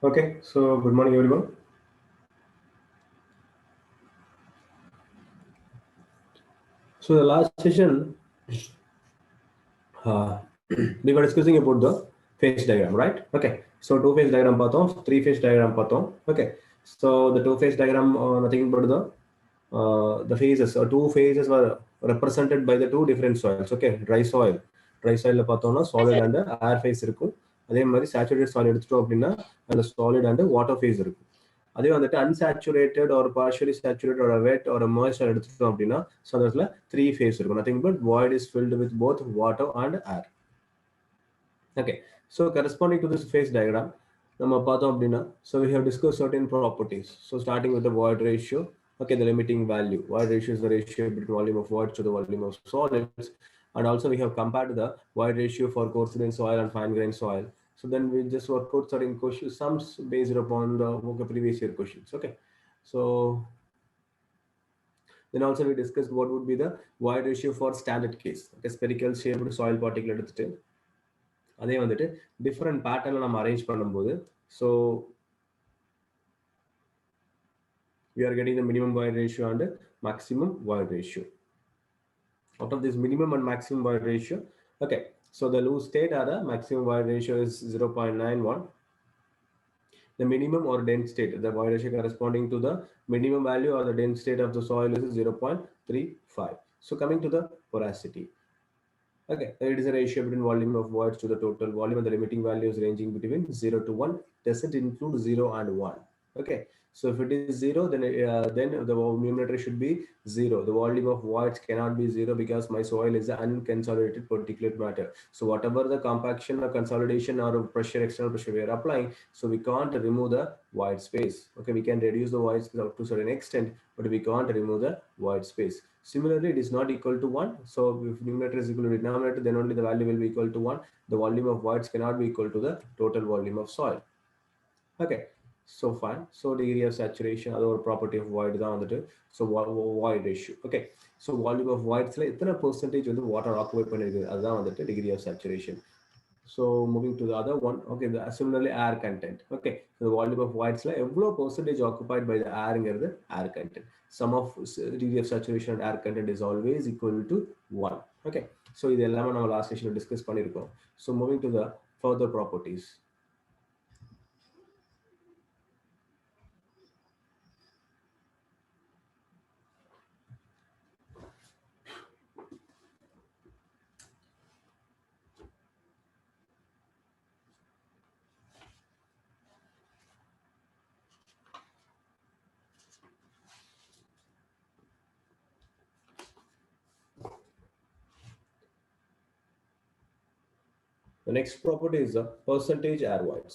Okay, so good morning everyone. So the last session, uh, we were discussing about the phase diagram, right? Okay, so two-phase diagram pathom, three-phase diagram pathom. Okay, so the two-phase diagram, nothing but the phases, two phases were represented by the two different soils. Okay, dry soil பார்த்தோம்னா solid and air phase இருக்கும். அதே மாதிரி saturated soil எடுத்துட்டோம் அப்படின்னா அந்த solid and water phase இருக்கும். அதே வந்துட்டு unsaturated or partially saturated or a wet or a moist எடுத்துட்டோம் அப்படின்னா ஸோ அதில் த்ரீ ஃபேஸ் இருக்கும். Nothing but void is filled with both water and air. Okay, so corresponding to this phase diagram நம்ம பார்த்தோம் அப்படின்னா so we have discussed certain properties. So starting with the void ratio. Okay, the limiting value. Void ratio is the ratio between volume of voids to the volume of solids. And also we have compared the void ratio for coarse grain soil and fine grain soil. So then we just work out certain questions, sums based upon the previous year questions. Okay, so then also we discussed what would be the void ratio for standard case. Okay, spherical shaped soil particle எடுத்துட்டு அதே வந்துட்டு different பேட்டர்ன்ல நம்ம arrange பண்ணும்போது so we are getting the minimum void ratio and maximum void ratio. Out of this minimum and maximum void ratio, okay, so the loose state or the maximum void ratio is 0.91. The minimum or dense state, the void ratio corresponding to the minimum value or the dense state of the soil is 0.35. So coming to the porosity. Okay, it is a ratio between volume of voids to the total volume, and the limiting value is ranging between 0 to 1. Doesn't include 0 and 1. Okay, so if it is 0, then the numerator should be 0. The volume of voids cannot be 0 because my soil is an unconsolidated particulate matter. So whatever the compaction or consolidation or pressure, external pressure we are applying, so we can't remove the void space. Okay, we can reduce the void space up to a certain extent, but we can't remove the void space. Similarly, it is not equal to 1. So if numerator is equal to denominator, then only the value will be equal to 1. The volume of voids cannot be equal to the total volume of soil. Okay, so fine. So degree of saturation, other property of void தான் வந்துட்டு so void ratio. Okay, so volume of voidsல எத்தனை percentage வந்து water occupy பண்ணிருக்கு அதுதான் வந்துட்டு degree of saturation. So moving to the other one, okay, similarly air content. Okay, so the volume of voids la evlo percentage occupied by the air ingiradhu air content. Sum of degree of saturation and air content is always equal to 1. Okay, so idu ellama nama last session discuss பண்ணிருக்கோம். So moving to the further properties. The next property is the percentage air voids.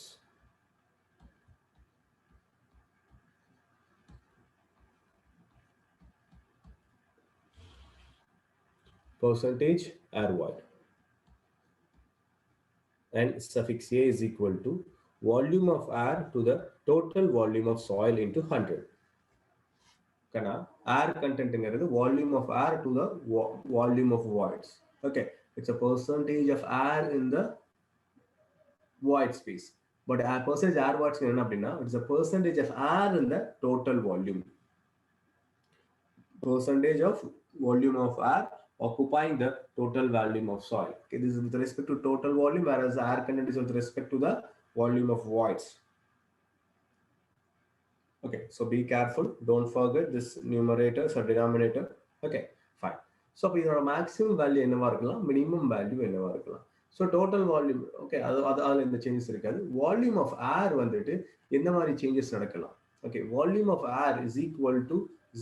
Percentage air void. And suffix a is equal to volume of air to the total volume of soil into 100. Air content is the volume of air to the volume of voids. Okay, it's a percentage of air in the void space. But a percentage air voids it's a percentage of air in the total volume. Percentage of volume of air occupying the total volume of soil. Okay, this is with respect to total volume, whereas the air content is with respect to the volume of voids. Okay, so be careful. Don't forget this numerators or denominator. Okay, fine. So இதோட maximum value என்னவா இருக்கலாம், minimum value என்னவா இருக்கலாம். So total volume, okay, அதுல இந்த changes இருக்காது. Volume of air வந்துட்டு எந்த மாதிரி changes நடக்கலாம். Okay, volume of air is equal to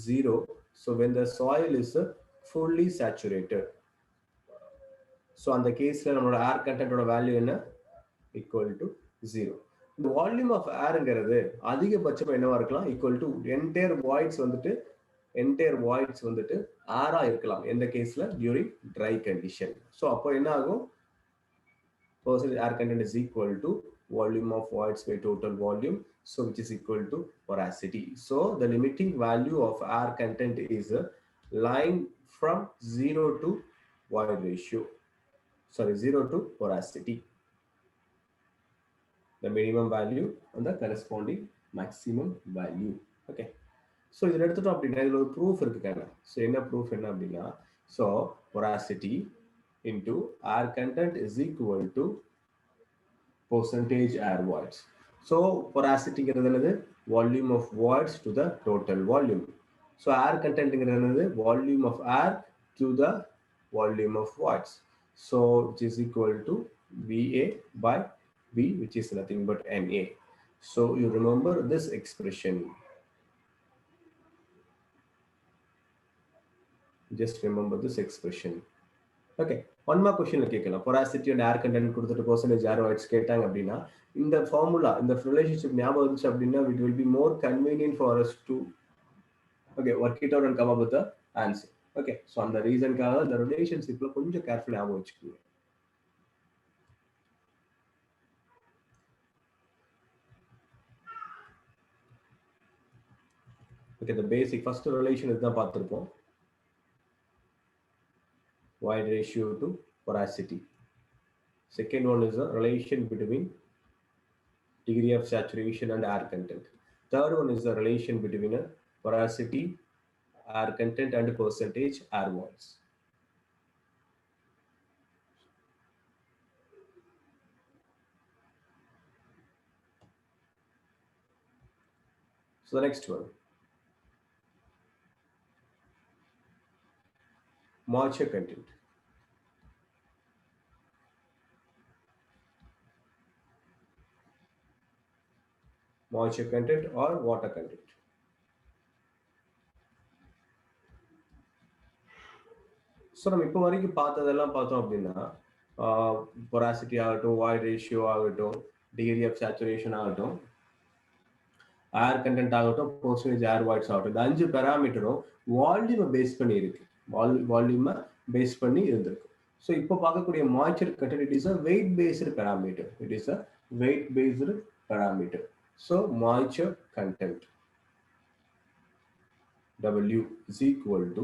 0. So when the soil is fully saturated. So அந்த கேஸ்ல நம்மளோட air content ஓட value என்ன, equal to 0. The volume of airங்கிறது அதிகபட்சம் என்னவா இருக்கலாம், equal to entire voids வந்துட்டு air-ஆ இருக்கலாம் எந்த கேஸ்ல, during dry condition. So அப்போ என்ன ஆகும், percentage air content is equal to volume of voids by total volume, so which is equal to porosity. So the limiting value of air content is line from 0 to void ratio, 0 to porosity. the minimum value and the corresponding maximum value. Okay. So இதில் எடுத்துட்டோம் அப்படின்னா இதில் ஒரு proof இருக்குக்காங்க. So என்ன proof என்ன அப்படின்னா, so porosity into air content is equal to percentage air voids. So porosity is volume of voids to the total volume. So air content is volume of air to the volume of voids. So which is equal to VA by V, which is nothing but NA. So you remember this expression. Just remember this expression. Okay, one more question கேட்கலாம். Porosity and air content கொடுத்துட்டு percentage air voids கேட்டாங்க அப்படின்னா இந்த formula, இந்த relationship ஞாபகம் இருந்துச்சு அப்படின்னா it will be more convenient for us to work it out and come up with the answer. Okay, so அந்த ரீசன்காக இந்த ரிலேஷன்ஷிப்ல கொஞ்சம் கேர்ஃபுல்லா ஞாபகம் வச்சுக்கோங்க. Okay, the basic first relation இதுதான் பார்த்திருப்போம். Void ratio to porosity. Second one is the relation between degree of saturation and air content. Third one is the relation between a porosity, air content and percentage air voids. So the next one, moisture content. Moisture content or water content. So நம்ம இப்போ வரைக்கும் பார்த்ததெல்லாம் பார்த்தோம் அப்படின்னா porosity ஆகட்டும், void ratio ஆகட்டும், degree of saturation ஆகட்டும், air content ஆகட்டும், percentage air voids ஆகட்டும், இந்த 5 பேராமீட்டரும் வால்யூமை பேஸ் பண்ணி இருக்கு. வால்யூமை பேஸ் பண்ணி இருந்திருக்கு. ஸோ இப்போ பார்க்கக்கூடிய moisture content, it is a weight based parameter. It is a weight based parameter. So moisture content W is equal to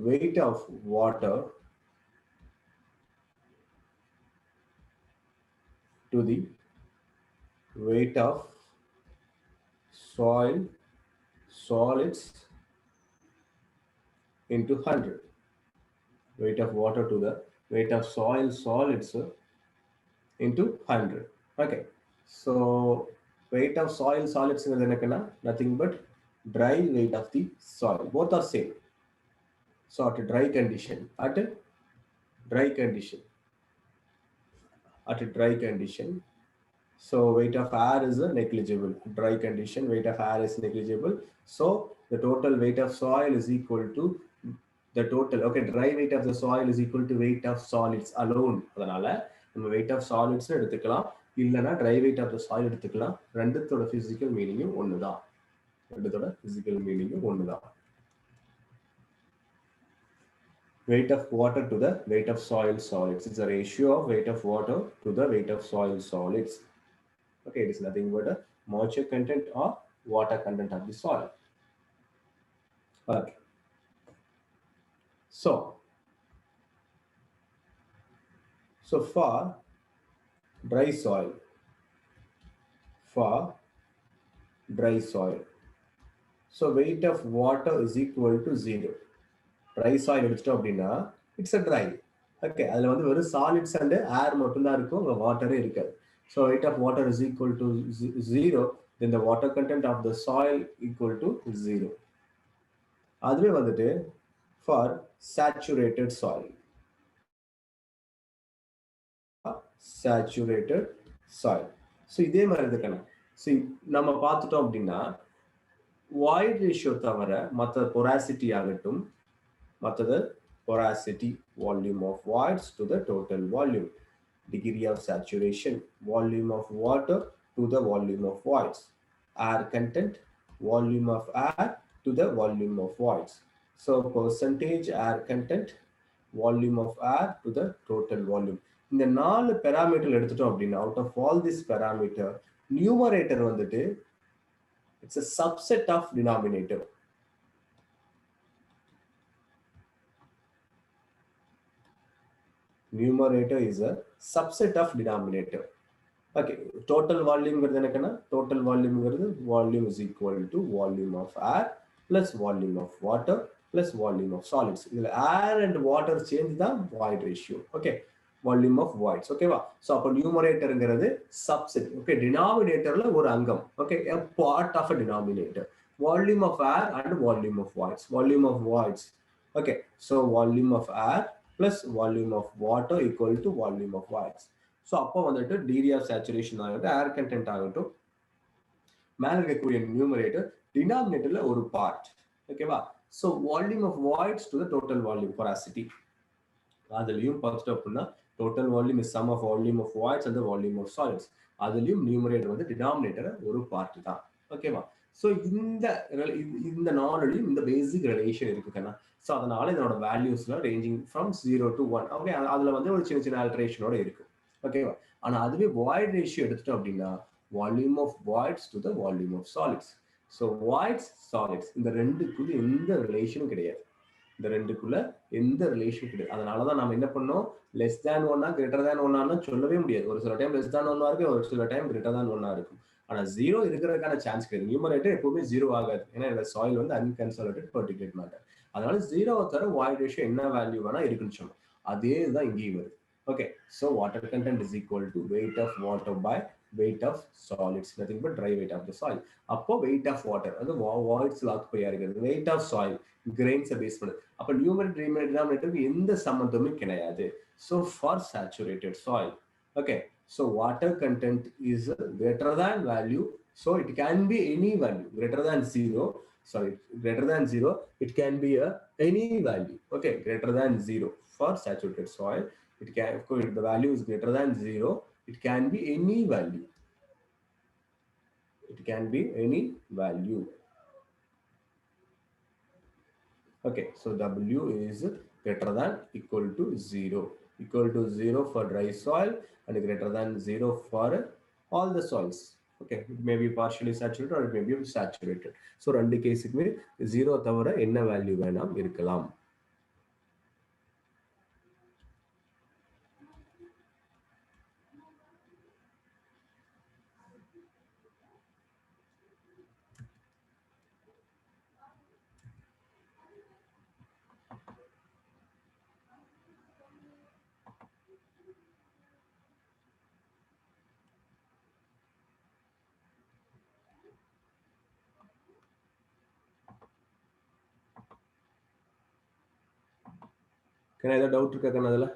weight of water to the weight of soil solids into 100. Weight of water to the weight of soil solids into 100. Okay, so weight of soil solids is nothing but dry weight of the soil. Both are same. So at a dry condition, at a dry condition, so weight of air is negligible. Dry condition, weight of air is negligible. So the total weight of soil is equal to the total. Okay, dry weight of the soil is equal to weight of solids alone. அதனால நம்ம weight of solids எடுத்துக்கலாம், இல்லனா dry weight of the soil எடுத்துக்கலாம். ரெண்டுத்தோட physical meaning ஒண்ணுதான். Weight of water to the weight of soil solids. It's a ratio of weight of water to the weight of soil solids. Okay, it is nothing but a moisture content or water content of the soil. Okay. So for dry soil, so weight of water is equal to 0. Dry soil எடுத்துட்டோம் அப்படின்னா it's a dry. Okay, அதுல வந்து வெறும் solids and air மட்டும்தான் இருக்கும், அங்க வாட்டரே இருக்காது. So weight of water is equal to 0, then the water content of the soil equal to 0. அதுவே வந்துட்டு for saturated soil. So இதே மாதிரி இருக்கணும். So நம்ம பார்த்துட்டோம் அப்படின்னா void ratio தவிர மற்ற porosity ஆகட்டும், மற்றது porosity, volume of voids to the total volume, degree of saturation, volume of water to the volume of voids, air content, volume of air to the volume of voids. So percentage air content, volume of air to the total volume. இந்த 4 parameter எடுத்துட்டோம் அப்படின்னா out of all this parameter, numerator வந்துட்டு it's a subset of denominator. Numerator is a subset of denominator. Okay, total volume total volume is equal to volume of air plus volume of water plus volume of solids. Air and water change the void ratio. Okay, volume of voids. Okay, so upon numerator subset. Okay, denominator ஒரு அங்கம். Okay, a part of a denominator. Volume of air and volume of voids. Volume of voids. Okay, so volume of air plus volume of water equal to volume of voids. So அப்போ வந்துட்டு degree of saturation ஆகட்டும், ஏர் content ஆகட்டும், மேலே இருக்கக்கூடிய numerator டினாமினேட்டர்ல ஒரு part. ஓகேவா? So volume of voids to the total volume porosity. அதுலயும் பார்த்துட்டோம் அப்படின்னா total volume is sum of volume of voids and volume of solids. அதுலயும் நியூமரேட்டர் வந்து டினாமினேட்டர் ஒரு பார்ட் தான். ஓகேவா? ஸோ இந்த நாலோடையும் இந்த பேசிக் ரிலேஷன் இருக்குன்னா, ஸோ அதனால இதனோட வேல்யூஸ்ல ரேஞ்சிங் ஃப்ரம் 0 to 1. ஓகே, அதுல வந்து ஒரு சின்ன சின்ன ஆல்ட்ரேஷனோட இருக்கு. ஓகேவா? ஆனா அதுவே வாய்ட் ரேஷியோ எடுத்துட்டோம் அப்படின்னா volume of voids to the volume of solids. So voids solids இந்த ரெண்டுக்குள்ள எந்த ரிலேஷனும் கிடையாது. இந்த ரெண்டுக்குள்ள எந்த ரிலேஷன் கிடையாது. அதனாலதான் நம்ம என்ன பண்ணோம், லெஸ் தேன் ஒன்னா கிரேட்டர் தேன் ஒன்னான்னு சொல்லவே முடியாது. ஒரு சில டைம் லெஸ் தேன் ஒன்னா இருக்கு, ஒரு சில டைம் கிரேட்டர் தேன் ஒன்னா இருக்கும். ஆனா ஜீரோ இருக்கிறதுக்கான சான்ஸ் கிடையாது. நியூமரேட்டர் எப்பவுமே ஜீரோ ஆகாது. ஏன்னா இந்த சாயில் வந்து அன்கன்சாலிடேட் பர்டிகுலேட் மேட்டர். அதனால ஜீரோவை தர வாய்ட் ரேஷியோ என்ன வேல்யூ வேணா இருக்குன்னு சொன்னோம். அதே தான் இங்கேயும் வருது. Okay, so water content is equal to weight of water by weight of solids, nothing but dry weight of the soil. அப்போ weight of water அது voids லாக் போய் இருக்குது. weight of soil grains பேஸ் பண்ணு. அப்போ numerator denominator எந்த சம்பந்தமும் கிடையாது. So for saturated soil, okay, so water content is greater than value, so it can be any value greater than 0. Sorry, greater than 0, it can be any value. Okay, greater than 0 for saturated soil. It can, of course, if the value is greater than 0, it can be any value. It can be any value. Okay, so W is greater than equal to 0. Equal to 0 for dry soil and greater than 0 for all the soils. Okay, it may be partially saturated or it may be saturated. So, ரெண்டு கேஸுக்குமே 0 தவிர என்ன value வேணாம் இருக்கலாம். ஏதாவது doubt இருக்கா அதில்?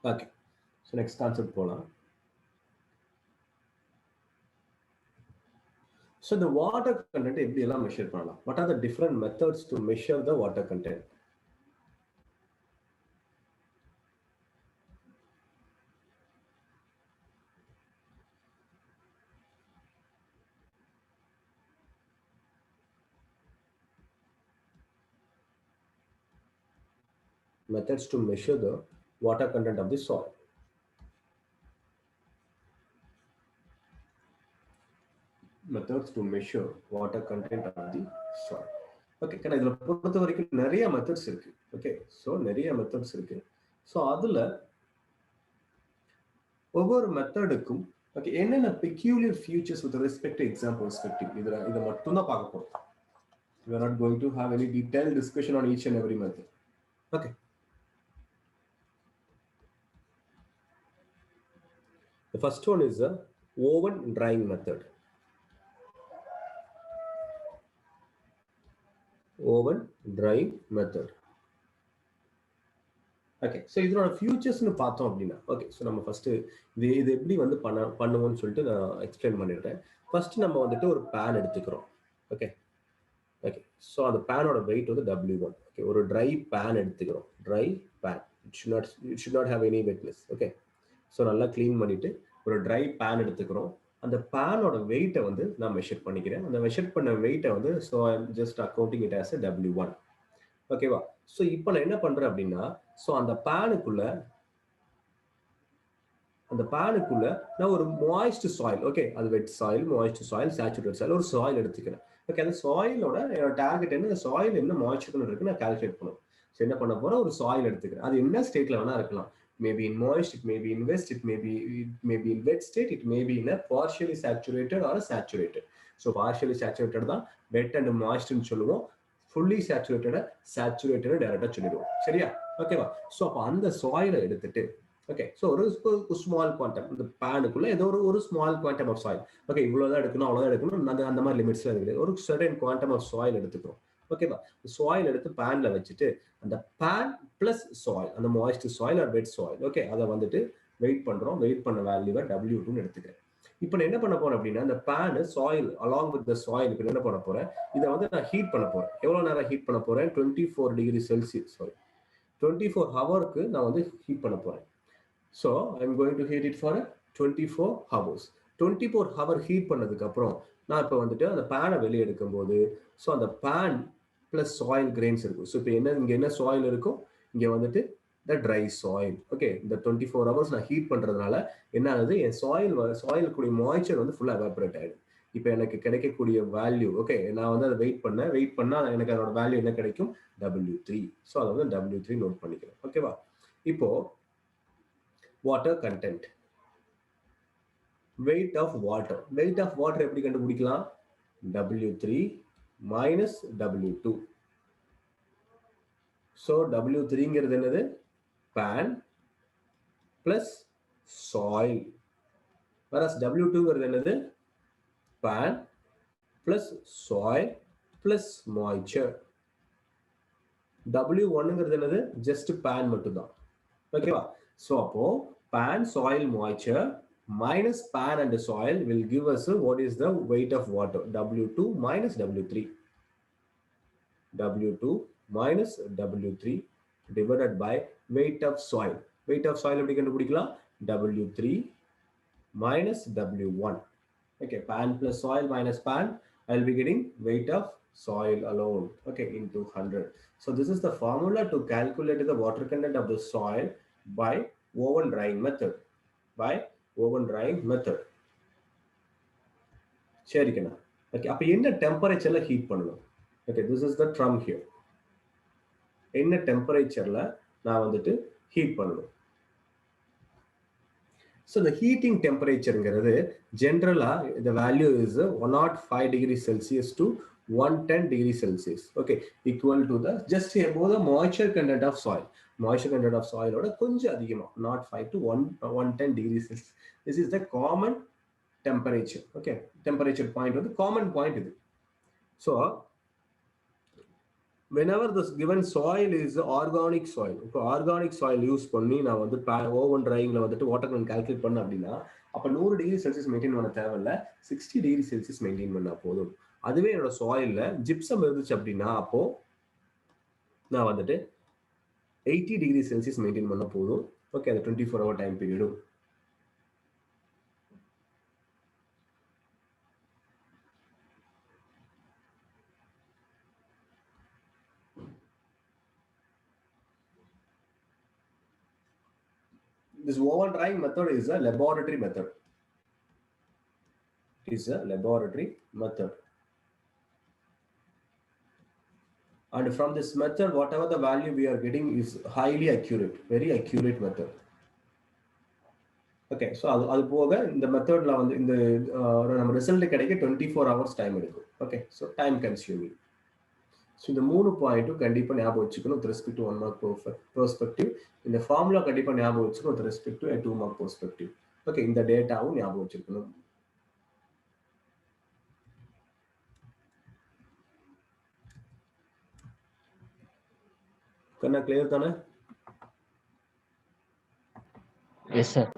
Okay, so next concept போலாம். So the water content எப்படி எல்லாம் மெஷர் பண்ணலாம்? What are the different methods to measure the water content? Methods to measure the water content of the soil. Methods to measure water content of the soil. Okay, can I பொறுத்த வரைக்கும் நிறைய methods இருக்கு. Okay, so நிறைய methods இருக்கு. So அதில் ஒவ்வொரு மெத்தடுக்கும் okay என்னென்ன peculiar features with respect to exam perspective இதை மட்டும் தான் பார்க்க போகிறோம். We are not going to have any detailed discussion on each and every method. Okay. The first one is the oven drying method. Oven drying method. Okay, so இதோட ஃபியூச்சர்ஸ்னு பார்த்தோம் அப்படின்னா okay, so நம்ம first இது எப்படி வந்து பண்ணுவோம்னு சொல்லிட்டு நான் எக்ஸ்பிளைன் பண்ணிடுறேன். ஃபர்ஸ்ட் நம்ம வந்துட்டு ஒரு பேன் எடுத்துக்கிறோம். ஓகே ஓகே, ஸோ அந்த பேனோட வெயிட் வந்து W1. ஓகே, ஒரு ட்ரை பேன் எடுத்துக்கிறோம். Dry pan it should not have any wetness. Okay, so நல்லா க்ளீன் பண்ணிட்டு ஒரு ட்ரை பேன் எடுத்துக்கிறோம். அந்த பேனோட வெயிட்டை வந்து நான் மெஷர் பண்ணிக்கிறேன். அந்த மெஷர் பண்ண வெயிட்டை வந்து so I am just accounting it as W1. ஓகேவா? ஸோ இப்போ நான் என்ன பண்றேன் அப்படின்னா, ஸோ அந்த பேனுக்குள்ள நான் ஒரு மாய்ஸ்ட் சாயில், ஓகே, அது வெட் soil, moist soil, saturate soil, ஒரு சாயில் எடுத்துக்கிறேன். ஓகே, அந்த சாயிலோட என்னோட டார்கெட் என்ன, அந்த சாயில் என்ன மாய்ஸ்சர் இருக்கு நான் கால்குலேட் பண்ணுவேன். ஸோ என்ன பண்ண போறேன், ஒரு சாயில் எடுத்துக்கிறேன். அது என்ன ஸ்டேட்ல வேணா இருக்கலாம். Maybe in moist, it may be in wet, it may be in wet state, it may be in a partially saturated or a saturated. So partially saturated தான் wet and moist ன்னு சொல்லுவோம். fully saturated டைரக்டா சொல்லிடுவோம். சரியா? ஓகேவா? So அப்போ அந்த சாயிலை எடுத்துட்டு ஓகே, ஸோ ஒரு ஸ்மால் குவான்டம் இந்த பேனுக்குள்ள ஏதோ ஒரு small quantum of soil, okay, இவ்வளோதான் எடுக்கணும் அவ்வளோதான் எடுக்கணும் அந்த மாதிரி லிமிட்ஸ்லாம் இருக்குது. ஒரு சர்டன் குவான்டம் ஆஃப் சாயில் எடுத்துக்கிறோம். ஓகேவா? சாயில் எடுத்து பேன்ல வச்சுட்டு அந்த பேன் பிளஸ் சாயில், அந்த moist soil or wet soil, okay, அதை வந்துட்டு வெயிட் பண்றோம். வெயிட் பண்ண வேல்யூவை W2 எடுத்துக்கிறேன். இப்போ நான் என்ன பண்ண போறேன் அப்படின்னா, இந்த pan soil along with the soil இப்போ என்ன பண்ண போறேன், இதை வந்து நான் ஹீட் பண்ண போறேன். எவ்வளவு நேரம் ஹீட் பண்ண போறேன், 24 டிகிரி செல்சியஸ், சாரி 24 ஹவருக்கு நான் வந்து ஹீட் பண்ண போறேன். So I am going to heat it for 24 hours. 24 hour heat பண்ணதுக்கு அப்புறம் நான் இப்போ வந்துட்டு அந்த பேனை வெளியே எடுக்கும்போது ஸோ அந்த பேன் பிளஸ் சாயில் கிரெயின்ஸ் இருக்கும். ஸோ இப்போ இங்கே என்ன சாயில் இருக்கும், இங்கே வந்துட்டு த ட்ரை சாயில். ஓகே, இந்த 24 ஹவர்ஸ் நான் ஹீட் பண்ணுறதுனால என்ன ஆகுது, என் சாயில் கூடிய மாய்ச்சர் வந்து ஃபுல்லாக எவாபரேட் ஆகிடும். இப்போ எனக்கு கிடைக்கக்கூடிய வேல்யூ, ஓகே, நான் வந்து அதை வெயிட் பண்ணால் எனக்கு அதோட வேல்யூ என்ன கிடைக்கும், W3. ஸோ அதை வந்து W3 நோட் பண்ணிக்கிறேன். ஓகேவா? இப்போ water content, weight of water எப்படி கண்டுபிடிக்கலாம், W3 minus W2. so W3ங்கிறது என்னது, pan plus soil, whereas W2ங்கிறது என்னது, pan plus soil plus moisture. W1ங்கிறது என்னது, just pan மட்டும்தான். ஓகேவா? so அப்போ pan, soil, moisture minus pan and soil will give us what is the weight of water, W2 minus W3. W2 minus W3 divided by weight of soil. Weight of soil எப்படி கண்டுபிடிக்கலாம், W3 minus W1. Okay, pan plus soil minus pan, I will be getting weight of soil alone, okay, into 100. So this is the formula to calculate the water content of the soil by oven drying method. சரிக்கண்ணா. Okay, அப்போ என்ன டெம்பரேச்சர்ல heat பண்ணணும், okay, this is the drum here. என்ன டெம்பரேச்சர்ல நான் வந்துட்டு heat பண்ணணும். ஸோ இந்த ஹீட்டிங் டெம்பரேச்சருங்கிறது ஜென்ரலா இந்த value is 105 degree Celsius to 110 degree Celsius, okay, equal to the just above the moisture content of soil. moisture content of soil ஓட கொஞ்சம் அதிகமா 0.5 to 110 degree Celsius. this is the common temperature. okay, temperature point வந்து common point இது. so whenever this given soil is organic soil, இப்போ organic soil use பண்ணி நான் வந்து oven ட்ரையிங்ல வந்துட்டு வாட்டர் கண்டென்ட் கால்குலேட் பண்ண அப்படின்னா அப்போ 100 டிகிரி செல்சியஸ் மெயின்டைன் பண்ண தேவையில்ல, 60 டிகிரி செல்சியஸ் மெயின்டைன் பண்ணா போதும். அதுவே என்னோட சாயில்ல ஜிப்சம் இருந்துச்சு அப்படின்னா அப்போ நான் வந்துட்டு 80 டிகிரி செல்சியஸ் மெயின்டைன் பண்ண போதும். ஓகே, அது 24 ஹவர் டைம் பீரியடும். This oven drying method is a laboratory method. It is a laboratory method. And from this method, whatever the value we are getting is highly accurate, very accurate method. Okay, so அது போக இந்த மெத்தட்ல வந்து இந்த நம்ம result கிடைக்க 24 hours time எடுக்கும். Okay, so time consuming. So இந்த 3 பாயிண்ட்டும் கண்டிப்பாக ஞாபகம் வச்சுக்கணும் with respect to 1 mark perspective. இந்த ஃபார்முலா கண்டிப்பாக ஞாபகம் வச்சுக்கணும் with respect to 2 mark perspective. Okay, இந்த டேட்டாவும் ஞாபகம் வச்சுக்கணும். கண்ணா கிளியர் தானே? Yes sir.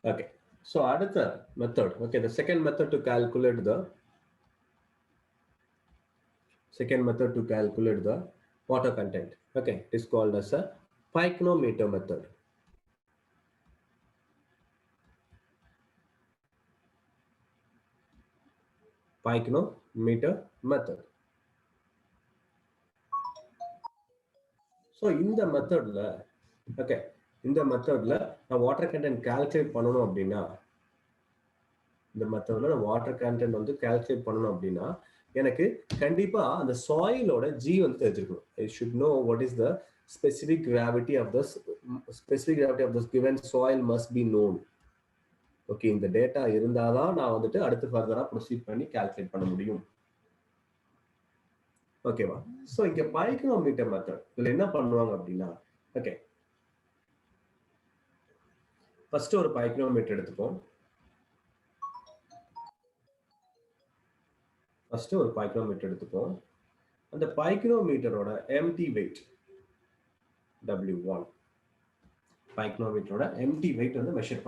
Okay, so அடுத்த method, okay, the second method to calculate the water content, okay, it is called as a Pychometer method. Pychometer method. So இந்த மெத்தட்ல, okay, இந்த மெத்தட்ல நான் வாட்டர் கண்டென்ட் கால்குலேட் பண்ணணும் அப்படின்னா, இந்த மெத்தட்ல நான் வாட்டர் கண்டென்ட் வந்து கால்குலேட் பண்ணணும் அப்படின்னா எனக்கு கண்டிப்பா அந்த சாயிலோட ஜி வந்து தெரிஞ்சிருக்கணும். I should know what is the specific gravity of this given soil must be known. Okay, இந்த டேட்டா இருந்தாதான் நான் வந்துட்டு அடுத்து ஃபர்தரா ப்ரொசீட் பண்ணி கால்குலேட் பண்ண முடியும். ஓகேவா? ஸோ இங்க பைக்கோமீட்டர் மெத்தட் இதுல என்ன பண்ணுவாங்க அப்படின்னா, ஓகே, ஃபர்ஸ்ட் ஒரு பைக்கோமீட்டர் எடுத்துப்போம். அந்த பைக்கோமீட்டரோட எம்டி வெயிட் W1, பைக்கோமீட்டரோட எம்டி வெயிட் வந்து மெஷர்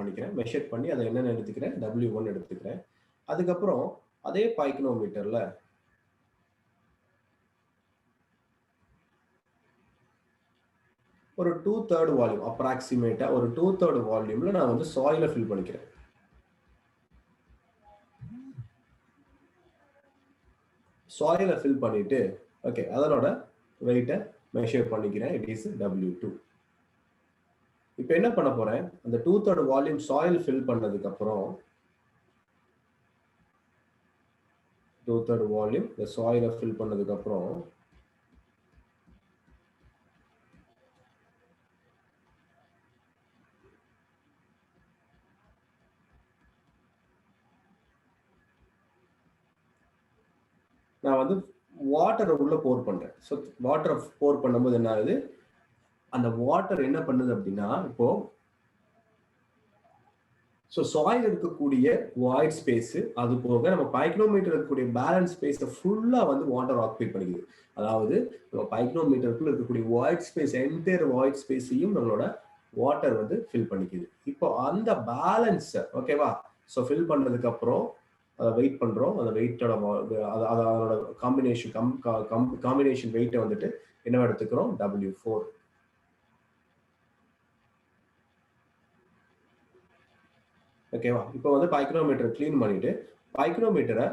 பண்ணி அதை என்னென்ன எடுத்துக்கிறேன், W1 எடுத்துக்கிறேன். அதுக்கப்புறம் அதே பைக்கோமீட்டர்ல ஒரு 2/3 வால்யூம், அப்ராக்சிமேட்டா ஒரு 2/3 வால்யூம்ல நான் வந்து சாயில ஃபில் பண்ணிக்கிறேன். சாயில ஃபில் பண்ணிட்டு, ஓகே, அதனோட வெயிட்டை மெஷர் பண்ணிக்கிறேன். It is W2. இப்போ என்ன பண்ண போறேன், அந்த 2/3 வால்யூம் சாயில் ஃபில் பண்ணதுக்கு அப்புறம் 2/3 வால்யூம் இந்த சாயில ஃபில் பண்ணதுக்கு அப்புறம் நான் வந்து வாட்டரை உள்ள போர் பண்றேன். ஸோ வாட்டரை போர் பண்ணும்போது என்ன ஆகுது, அந்த வாட்டர் என்ன பண்ணுது அப்படின்னா, இப்போ ஸோ சாயில் இருக்கக்கூடிய வாய்ட் ஸ்பேஸ், அது போக நம்ம பைக்கோமீட்டர் இருக்கக்கூடிய பேலன்ஸ் ஸ்பேஸை ஃபுல்லா வந்து வாட்டர் ஆக்குபை பண்ணிக்குது. அதாவது நம்ம பைக்கோமீட்டருக்குள்ள இருக்கக்கூடிய வாய்ட் ஸ்பேஸ், என்டையர் வாய்ட் ஸ்பேஸையும் நம்மளோட வாட்டர் வந்து ஃபில் பண்ணிக்குது. இப்போ அந்த பேலன்ஸ், ஓகேவா, ஸோ ஃபில் பண்ணதுக்கு அப்புறம் அதை வெயிட் பண்ணுறோம். அந்த வெயிட்டோட அதோட காம்பினேஷன் வெயிட்டை வந்துட்டு என்ன எடுத்துக்கிறோம், W4. ஓகேவா? இப்போ வந்து பைக்ரோமீட்டர் க்ளீன் பண்ணிட்டு பைக்ரோமீட்டரை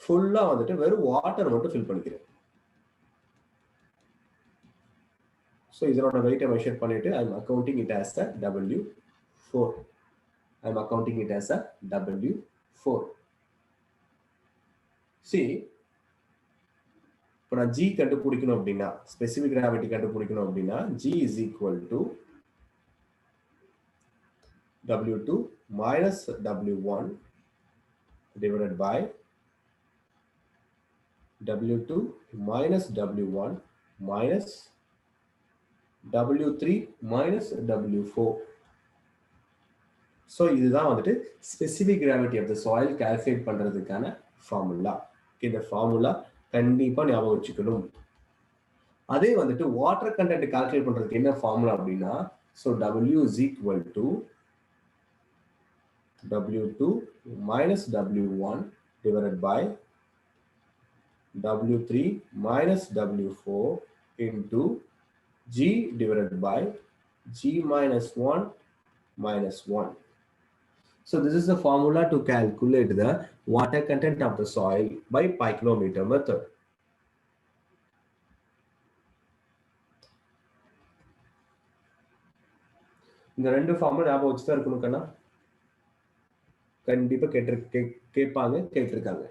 ஃபுல்லாக வந்துட்டு வெறும் வாட்டர் மட்டும் ஃபில் பண்ணிக்கிறேன். ஸோ இதனோட வெயிட்டை மெஷர் பண்ணிட்டு I am accounting it as a W4. I am accounting it as a W4. See, இப்போ நான் G கண்டுபிடிக்கணும் அப்படின்னா, ஸ்பெசிபிக் கிராவிட்டி கண்டுபிடிக்கணும் அப்படின்னா, G is equal to W2 minus W1 divided by W2 minus W1 minus W3 minus W4. So இதுதான் வந்துட்டு specific gravity of the soil calculate பண்ணுறதுக்கான formula. இந்த ஃபார்முலா கண்டிப்பாக ஞாபகம் வச்சுக்கணும். அதே வந்துட்டு வாட்டர் கண்டென்ட் கால்குலேட் பண்ணுறதுக்கு என்ன ஃபார்முலா அப்படின்னா, so W is equal to W2 minus W1 divided by W3 minus W4 into G divided by G minus 1 minus 1. So this is the formula to calculate the water content of the soil by Pychometer method. இந்த ரெண்டு formula ஞாபகம் வச்சு தான் இருக்கணும் கண்ணா. கண்டிப்பா கேட்டிருக்காங்க.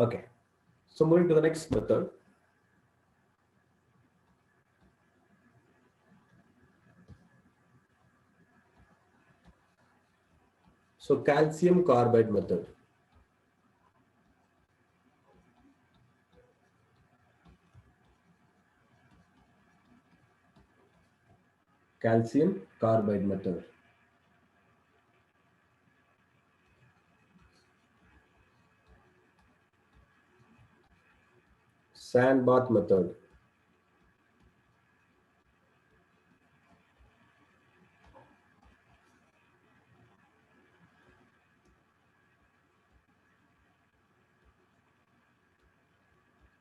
Okay, so moving to the next method. So calcium carbide method. Calcium carbide method. Sand bath method.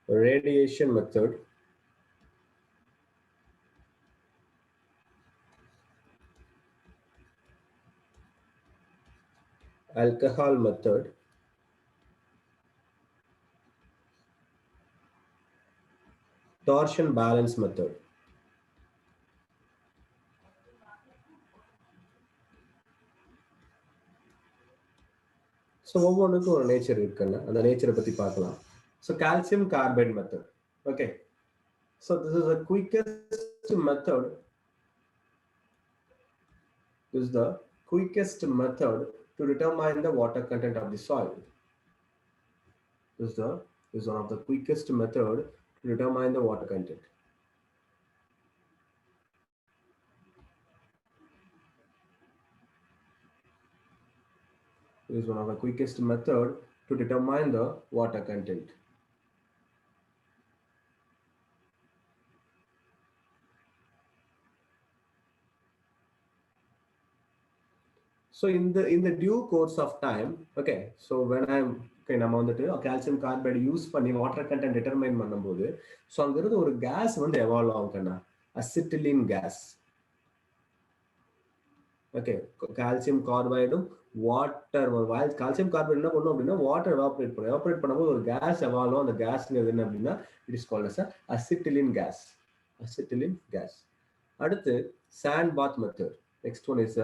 Radiation method. Alcohol method. Torsion balance method. So ஒவ்வொன்றுக்கும் ஒரு நேச்சர் இருக்குன்னு அந்த நேச்சரை பத்தி பார்க்கலாம். So calcium carbide method. Okay. So this is the quickest method. This is the quickest method to determine the water content of the soil. This is one of the quickest method to determine the water content. It is one of the quickest method to determine the water content. So in the due course of time, okay, so when I'm okay, நம்ம வந்துட்டு calcium carbide use பண்ணி water content determine பண்ணும்போது so அங்கிருந்து ஒரு gas வந்து evolve ஆகும் கண்ணா, acetylene gas. Okay, calcium கார்பைடும் வாட்டர், கால்சியம் கார்பைடு என்ன பண்ணும் அப்படின்னா வாட்டர் எவாபரேட் பண்ணும்போது ஒரு கேஸ் எவால்வ். அந்த கேஸ்ங்கிறது என்ன அப்படின்னா it is called as acetylene gas. Acetylene gas. அடுத்து sand bath method. Next one is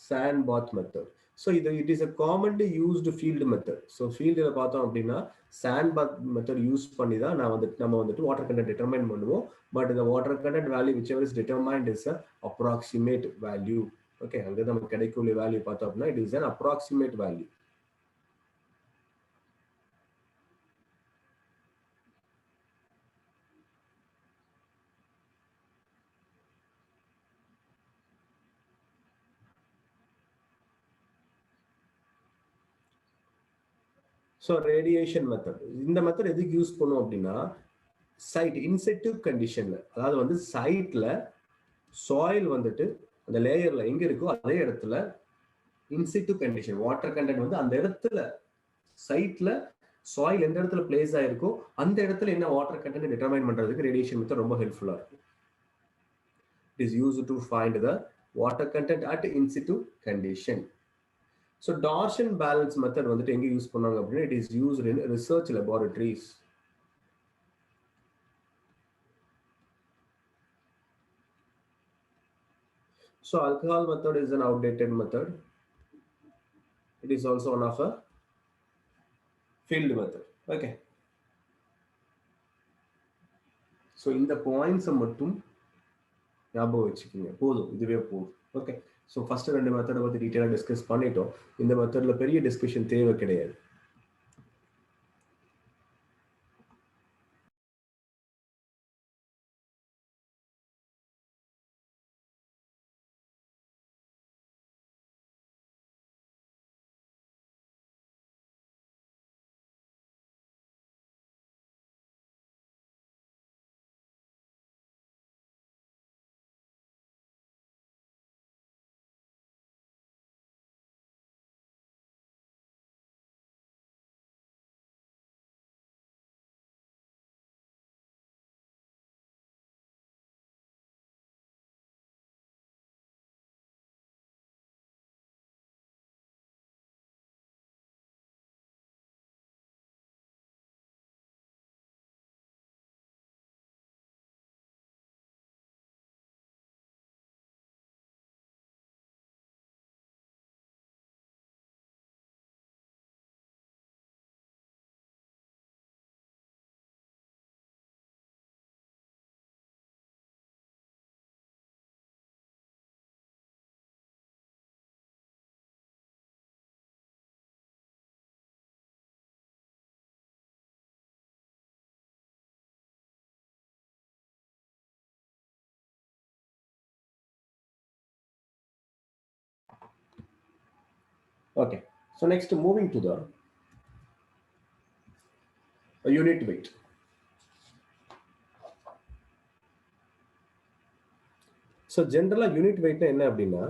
sand bath method. So it is a commonly used field method. So field பார்த்தோம் அப்படின்னா sand bath method use பண்ணி தான் நம்ம வந்துட்டு water content determine பண்ணுவோம். But இந்த water content value whichever is determined is a approximate value. Okay, அங்கே நமக்கு கிடைக்கக்கூடிய வேல்யூ பார்த்தோம் அப்படின்னா it is an approximate value. So radiation method, இந்த மெத்தட் எதுக்கு யூஸ் பண்ணும் அப்படின்னா சைட் இன்செட்டிவ் கண்டிஷன்ல, அதாவது வந்து சைட்ல சாயில் வந்துட்டு அந்த லேயர்ல எங்க இருக்கோ அதே இடத்துல இன்செட்டிவ் கண்டிஷன் வாட்டர் கண்டென்ட் வந்து அந்த இடத்துல சைட்ல சாயில் எந்த இடத்துல பிளேஸ் ஆயிருக்கோ அந்த இடத்துல என்ன வாட்டர் கண்டென்ட் டிட்டர்மைன் பண்றதுக்கு ரேடியேஷன் மெத்தட் ரொம்ப ஹெல்ப்ஃபுல்லா இருக்கும். It is used to find the water content at in situ condition. So torsion balance method வந்துட்டு எங்க யூஸ் பண்ணாங்க அப்படின்னா it is used in research laboratories. So alcohol method is an outdated method. It is also one of a field method. Okay. So இந்த points மட்டும் ஞாபகம் வச்சுக்கோங்க, போதும், இதுவே போதும். ஓகே, ஸோ ஃபர்ஸ்ட் ரெண்டு மெத்தடை பற்றி டீட்டெயிலாக டிஸ்கஸ் பண்ணிட்டோம். இந்த மெத்தடில் பெரிய டிஸ்கஷன் தேவை கிடையாது. Okay, so next moving to the unit weight. So general unit weight என்ன அப்படின்னா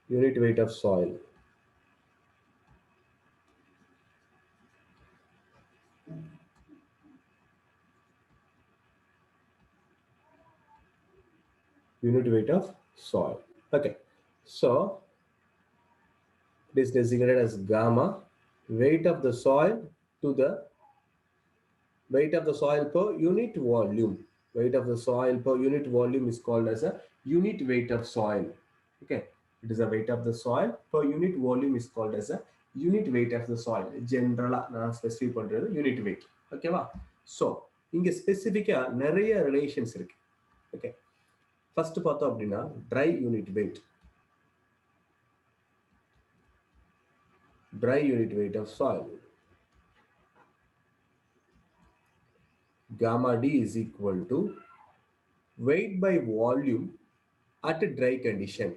unit weight of soil. Unit weight of soil. Okay, so it is designated as gamma, weight of the soil to the weight of the soil per unit volume. Weight of the soil per unit volume is called as a unit weight of soil. Okay, it is a weight of the soil per unit volume is called as a unit weight of the soil. Generally நான் specify பண்றது unit weight. ஓகேவா? So இங்க ஸ்பெசிஃபிக்கா நிறைய relations இருக்கு. Okay, first பார்த்தோம் அப்படின்னா try unit wait. Dry unit weight of soil. Gamma D is equal to weight by volume at dry condition.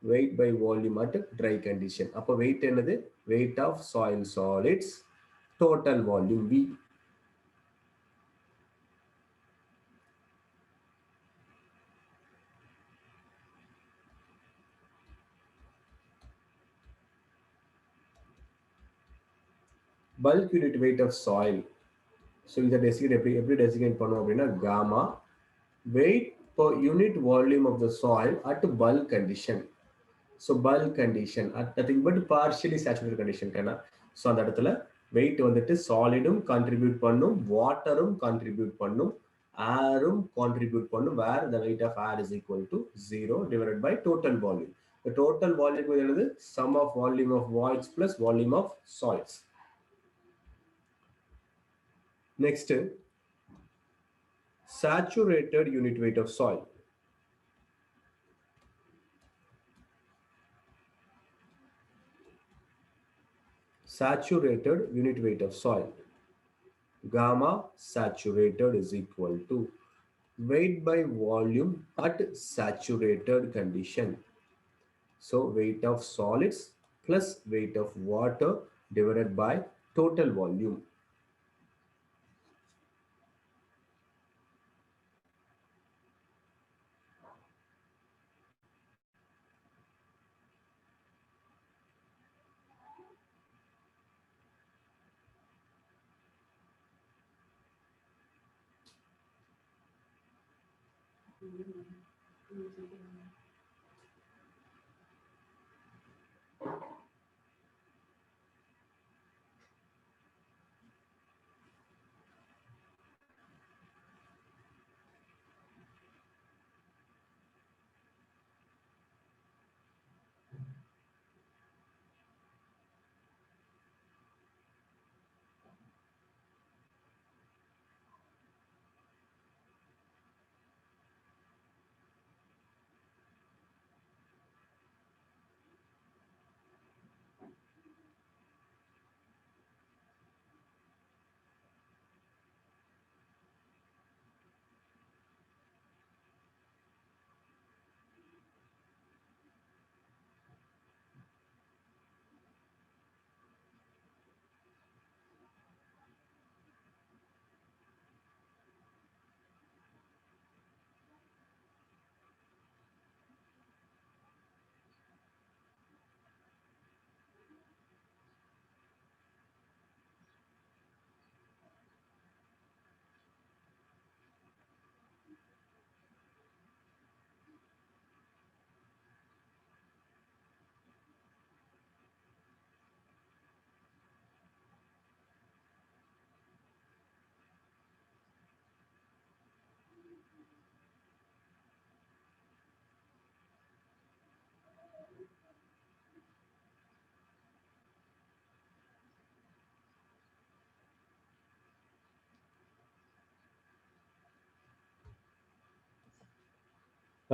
Weight by volume at dry condition. அப்போ weight என்னது? Weight of soil solids total volume V. bulk unit weight of soil. So இதை designate எப்படி designate பண்ணுவோம் அப்படின்னா gamma weight per unit volume of the soil at bulk condition. So bulk condition at nothing but partially saturated condition kana. So அந்த இடத்துல weight வந்துட்டு solidum contribute பண்ணும், waterum contribute பண்ணும், airum contribute பண்ணும், where the weight of air is equal to 0 divided by total volume. The total volume is sum of volume of voids plus volume of soils. Next, saturated unit weight of soil. Saturated unit weight of soil. Gamma saturated is equal to weight by volume at saturated condition. So weight of solids plus weight of water divided by total volume.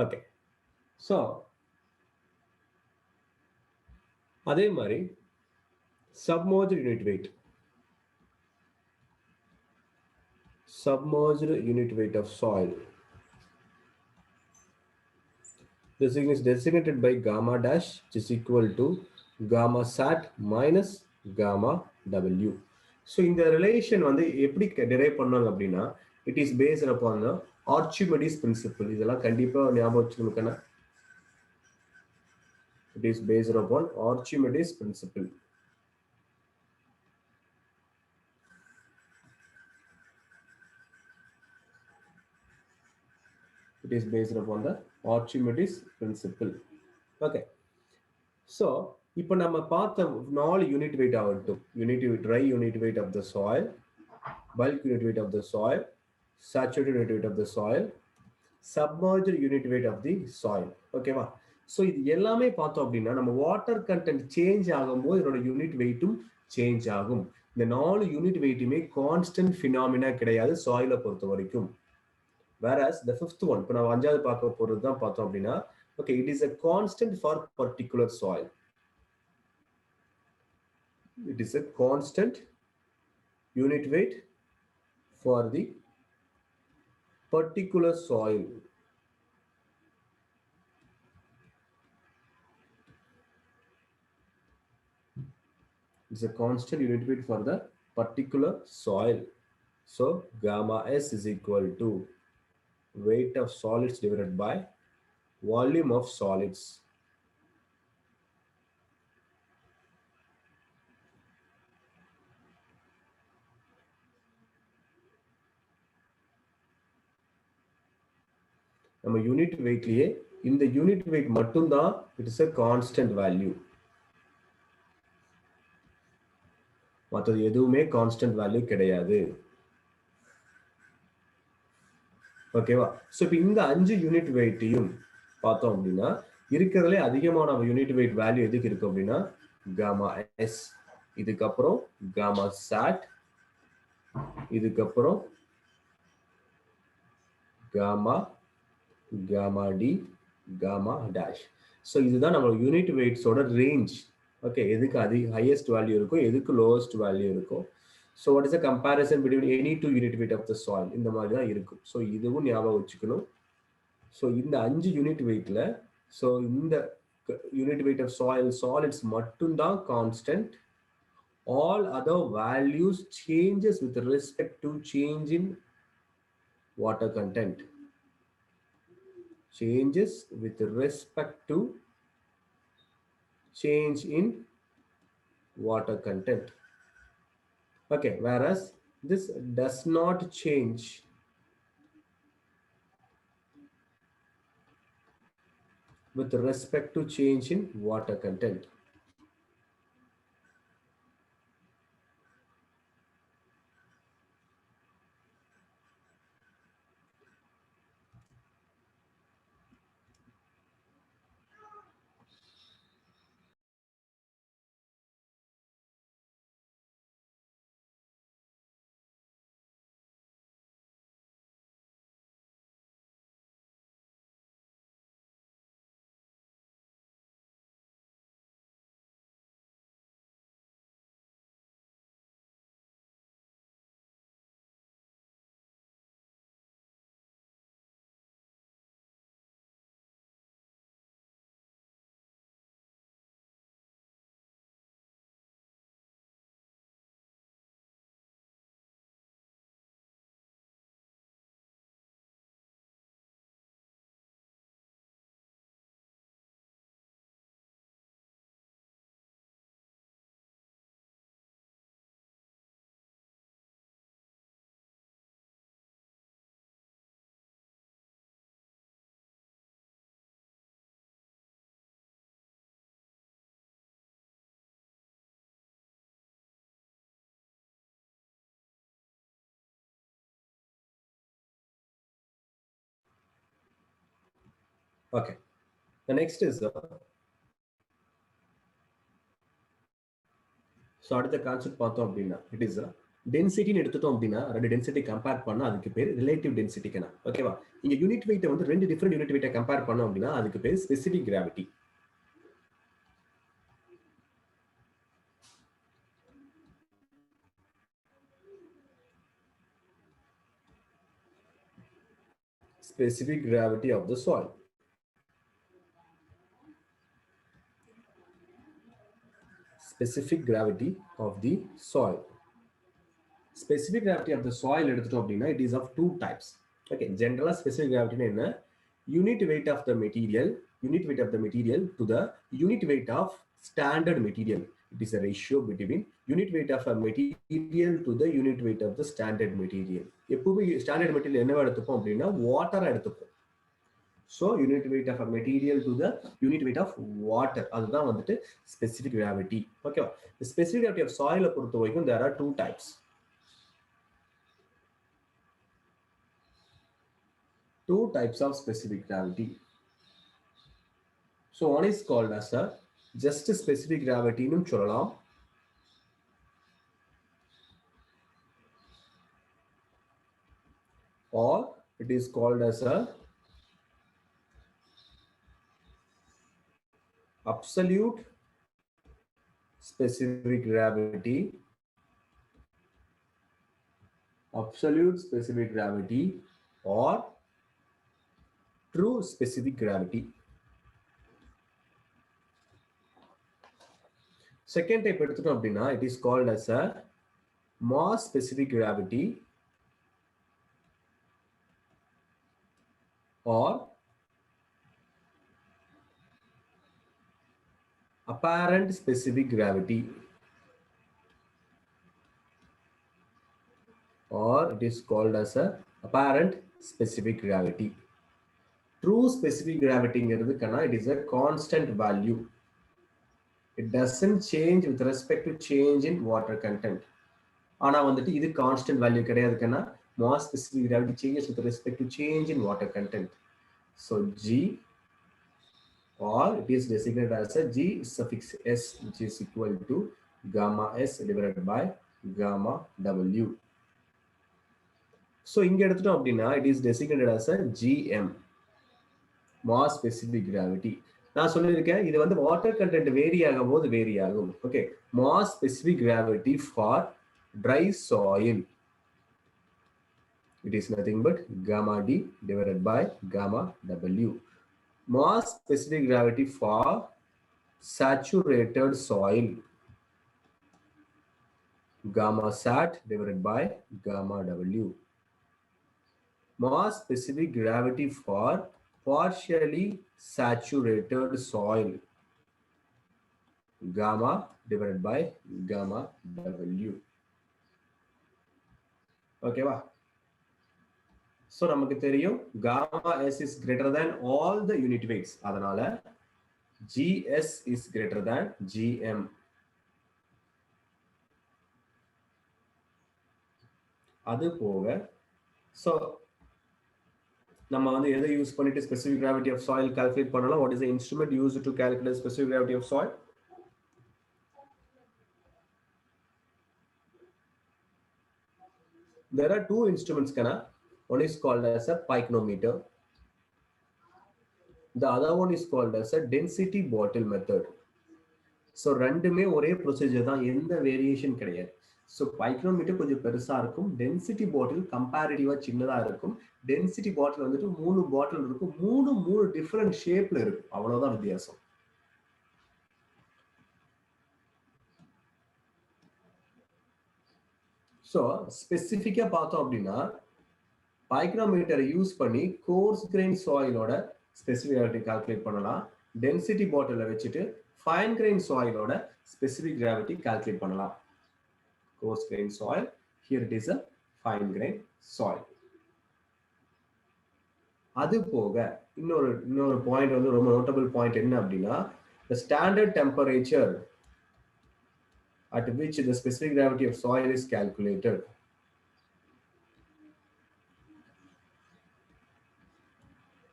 Okay. So அதே மாதிரி submerged unit weight. Submerged unit weight of soil. This is designated by gamma dash, which is equal to gamma sat minus gamma w. So in the relation வந்து எப்படி derive பண்ணாங்க அப்படின்னா it is based upon the Archimedes principle. இதெல்லாம் கண்டிப்பா ஞாபகம் வச்சுக்கணும். It is based upon Archimedes principle. It is based upon the Archimedes principle. Okay. So இப்போ நம்ம பார்த்த 4 யூனிட் வெயிட் ஆகட்டும், dry unit weight of the soil, bulk unit weight of the soil, saturated unit weight of the soil, submerged unit weight of the soil. ஓகேவா? So இது எல்லாமே பார்த்தோம் அப்படின்னா நம்ம வாட்டர் கண்டென்ட் சேஞ்ச் ஆகும்போது இதோட யூனிட் வெயிட்டும் சேஞ்ச் ஆகும். இந்த 4 யூனிட் வெயிட்டுமே கான்ஸ்டன்ட் ஃபினாமினா கிடையாது சாயிலை பொறுத்த வரைக்கும். Whereas the fifth one, இப்போ நம்ம 5வது பார்க்க போறது தான் பார்த்தோம் அப்படின்னா, okay, it is a constant for particular soil. It is a constant unit weight for the particular soil. It's a constant unit weight for the particular soil. So gamma S is equal to weight of solids divided by volume of solids. நம்ம unit வெயிட்லயே இந்த unit wait மட்டும்தான் it is a constant value. மற்றது எதுவுமே constant value கிடையாது. ஓகேவா? So இப்போ இந்த 5 unit வெயிட்டையும் பார்த்தோம் அப்படின்னா இருக்கிறதுலே அதிகமான யூனிட் வெயிட் வேல்யூ எதுக்கு இருக்கு அப்படின்னா காமா எஸ், இதுக்கப்புறம் காமா சாட், இதுக்கப்புறம் gamma gamma D, gamma dash. So இதுதான் நம்ம யூனிட் வெயிட்ஸோட ரேஞ்ச். ஓகே, எதுக்கு ஹையஸ்ட் வேல்யூ இருக்கும், எதுக்கு லோவஸ்ட் வேல்யூ இருக்கும். So what is the comparison between any two unit weight of the soil, இந்த மாதிரி தான் இருக்கும். ஸோ இதுவும் ஞாபகம் வச்சுக்கணும். ஸோ இந்த 5 யூனிட் வெயிட்ல ஸோ இந்த யூனிட் வெயிட் ஆஃப் சாலிட்ஸ் மட்டும்தான் constant. All other values changes with respect to change in water content. Changes with respect to change in water content. Okay, whereas this does not change with respect to change in water content. Okay, the next is so அடுத்த concept பார்த்தோம் அப்படின்னா it is டென்சிட்டின்னு எடுத்துட்டோம் அப்படின்னா ரெண்டு density compare பண்ணா அதுக்கு பேர் relative டென்சிட்டிக்கான. ஓகேவா? இங்க யூனிட் வெயிட்டை வந்து ரெண்டு டிஃபரெண்ட் யூனிட் வெயிட்டை கம்பேர் பண்ணோம் அப்படின்னா அதுக்கு பேர் specific gravity. Specific gravity of the soil. Specific gravity of the soil. Specific gravity of the soil எடுத்துட்டோம் அப்படின்னா it is of two types. Okay, generally specific gravity என்ன? Unit weight of the material to the unit weight of standard material. It is a ratio between unit weight of a material to the unit weight of the standard material. எப்பவுமே standard material என்னவா எடுத்துப்போம் அப்படின்னா வாட்டரா எடுத்துப்போம். So unit weight of a material to the unit weight of water, அதுதான் வந்துட்டு specific gravity. Okay, the specific gravity of soil பொறுத்த வரைக்கும் there are two types. Two types of specific gravity. So one is called as a just specific gravity னு சொல்லலாம். Or it is called as a absolute specific gravity, or true specific gravity. Second type எடுத்துட்டோம் அப்படின்னா it is called as a mass specific gravity or apparent specific gravity, or it is called as a apparent specific gravity. True specific gravity it is a constant value. It doesn't change with respect to change in water content. ஆனா வந்துட்டு இது constant value கிடையாதுன்னா mass specific gravity changes with respect to change in water content. So G, or it is designated as a G suffix S, which is equal to gamma S divided by gamma W. So இங்க எடுத்துட்டோம் அப்படின்னா it is designated as a GM, mass specific gravity. நான் சொல்லியிருக்கேன் இது வந்து water content vary ஆகும் போது vary ஆகும். Okay, mass specific gravity for dry soil, it is nothing but gamma D divided by gamma W. Mass specific gravity for saturated soil, gamma sat divided by gamma W. Mass specific gravity for partially saturated soil, gamma divided by gamma W. Okay va? So நமக்கு தெரியும் gamma S is greater than all the unit weights, அதனால GS is greater than GM. அது போக so நம்ம வந்து எதை use பண்ணிட்டு specific gravity of soil calculate பண்ணலாம்? What is the instrument used to calculate specific gravity of soil? There are two instruments kana. One is called as a pychometer. The other one is called as a density bottle method. So ரெண்டுமே ஒரே procedure தான், எந்த variation கிடையாது. So பைக்ரோமீட்டர் கொஞ்சம் பெருசா இருக்கும், density பாட்டில் கம்பேரிட்டிவா சின்னதா இருக்கும். டென்சிட்டி பாட்டில் வந்துட்டு 3 பாட்டில் இருக்கும், மூணு டிஃப்ரெண்ட் ஷேப்ல இருக்கும், அவ்வளவுதான் வித்தியாசம். ஸோ ஸ்பெசிஃபிக்கா பார்த்தோம் அப்படின்னா பைக்ரோமீட்டரை யூஸ் பண்ணி கோர்ஸ் கிரெயின் சாயிலோட ஸ்பெசிஃபிக் கிராவிட்டி கால்குலேட் பண்ணலாம். டென்சிட்டி பாட்டில வச்சுட்டு ஃபைன் கிரெயின் சாயிலோட ஸ்பெசிஃபிக் கிராவிட்டி கால்குலேட் பண்ணலாம். Coarse grain soil, here it is a fine grain soil. அது போக இன்னொரு பாயிண்ட் வந்து ரொம்ப நோட்டபிள் பாயிண்ட் என்ன அப்படின்னா, the standard temperature at which the specific gravity of soil is calculated.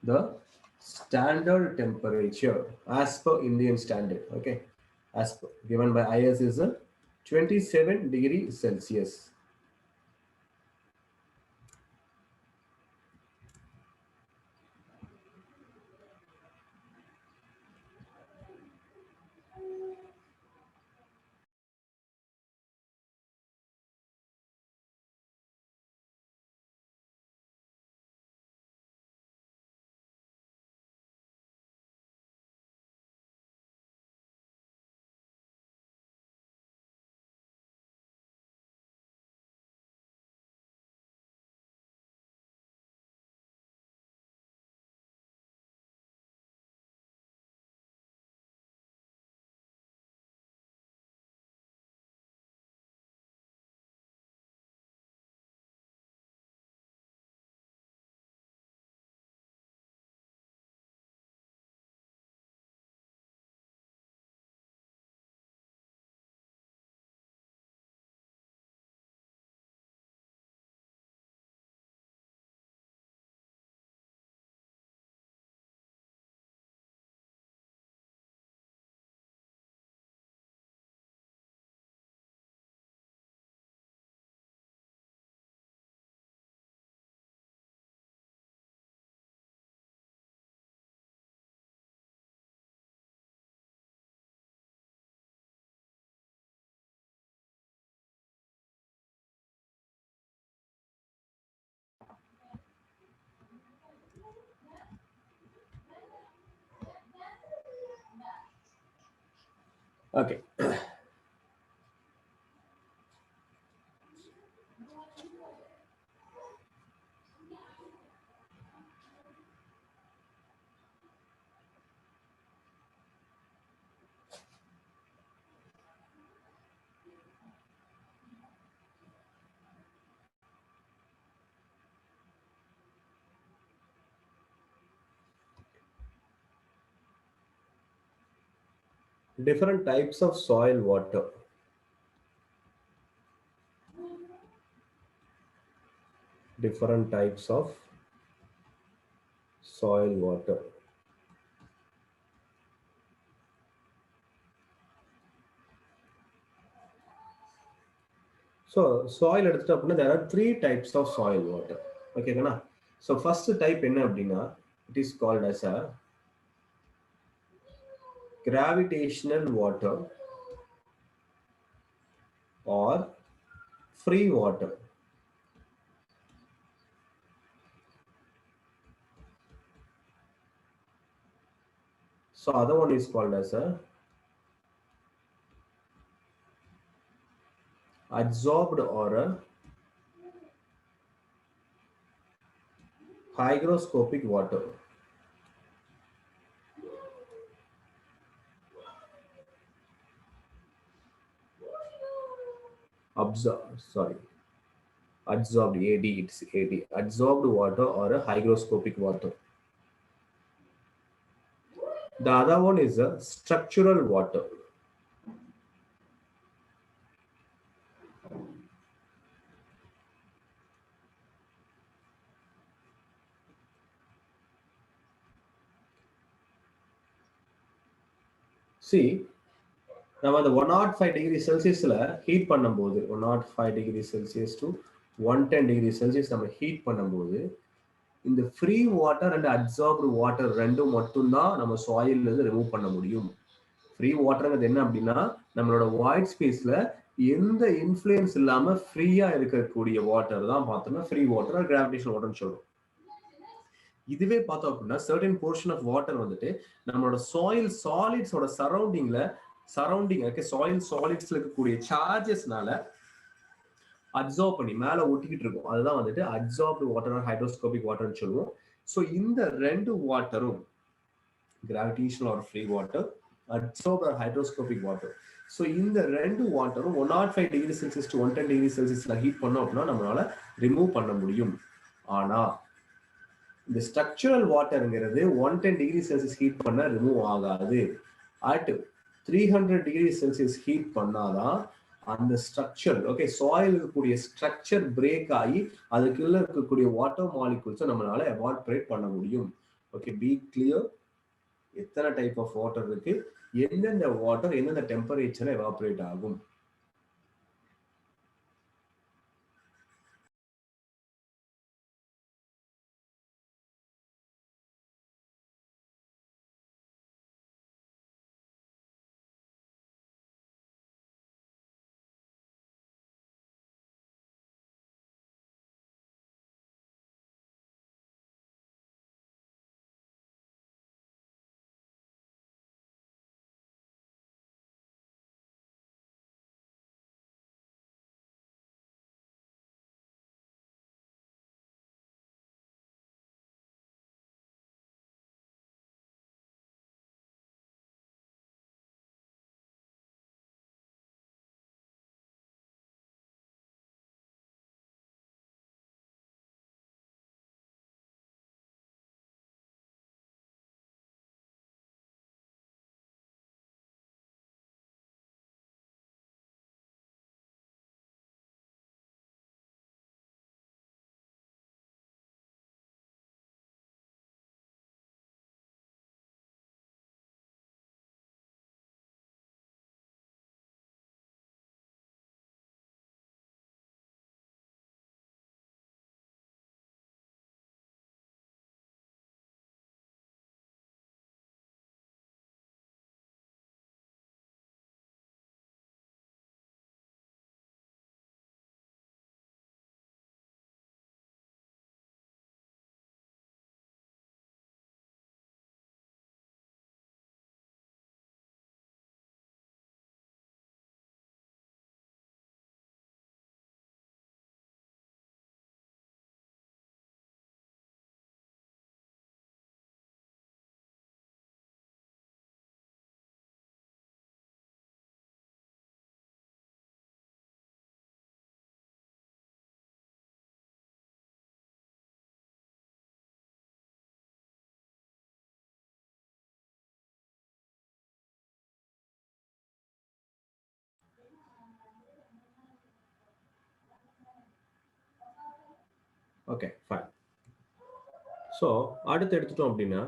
The standard temperature as per Indian standard, okay, as per, given by IS is a 27 degree Celsius. Okay. Different types of soil water. Different types of soil water. So soil எடுத்துட்டு அப்படின்னா there are three types of soil water. ஓகேங்களா? So first type என்ன அப்படின்னா it is called as a gravitational water or free water. So other one is called as a adsorbed or a hygroscopic water. Adsorbed AD, it's AD, adsorbed water or a hygroscopic water. The other one is a structural water. See, நம்ம அந்த 105 degree செல்சியஸ்ல heat பண்ணும்போது 105 degree Celsius to 110 degree Celsius நம்ம heat பண்ணும்போது இந்த free water and absorbed water ரெண்டும் மட்டும்தான் நம்ம சாயில்ல இருந்து ரிமூவ் பண்ண முடியும். ஃப்ரீ வாட்டர்ங்கிறது என்ன அப்படின்னா நம்மளோட வாய்ட் ஸ்பேஸ்ல எந்த இன்ஃப்ளூயன்ஸ் இல்லாம ஃப்ரீயா இருக்கக்கூடிய வாட்டர் தான் பார்த்தோம்னா ஃப்ரீ வாட்டர் கிராவிடேஷனல் வாட்டர்னு சொல்றோம். இதுவே பார்த்தோம் அப்படின்னா சர்டன் போர்ஷன் ஆஃப் வாட்டர் வந்துட்டு நம்மளோட சாயில் சாலிட்ஸோட சரௌண்டிங் ஓகே சாயில் சாலிட்ஸ்ல இருக்கக்கூடிய சார்ஜஸ்னால அப்சார்ப் பண்ணி மேல ஒட்டிக்கிட்டு இருக்கும். அதுதான் வந்துட்டு அப்சார்ப்டு வாட்டர் ஹைட்ரோஸ்கோபிக் வாட்டர்னு சொல்லுவோம். ஸோ இந்த ரெண்டு வாட்டரும் gravitational or free water, absorbed or hygroscopic water. So இந்த ரெண்டு வாட்டரும் 105 டிகிரி செல்சியஸ் டு 110 டிகிரி செல்சியஸ்ல ஹீட் பண்ணோம் அப்படின்னா நம்மளால ரிமூவ் பண்ண முடியும். ஆனா இந்த ஸ்ட்ரக்சரல் வாட்டருங்கிறது 110 டிகிரி செல்சியஸ் ஹீட் பண்ண ரிமூவ் ஆகாது. அட் 300 டிகிரி செல்சியஸ் ஹீட் பண்ணாதான் அந்த ஸ்ட்ரக்சர் ஓகே சாயில் இருக்கக்கூடிய ஸ்ட்ரக்சர் பிரேக் ஆகி அதுக்குள்ள இருக்கக்கூடிய வாட்டர் மாலிகூல்ஸை நம்மளால எவாபரேட் பண்ண முடியும். Okay, be clear. எத்தனை டைப் ஆஃப் வாட்டர் இருக்கு, எந்தெந்த வாட்டர் எந்தெந்த டெம்பரேச்சர் எவாபரேட் ஆகும். Okay, fine. So அடுத்து எடுத்துட்டோம் அப்படின்னா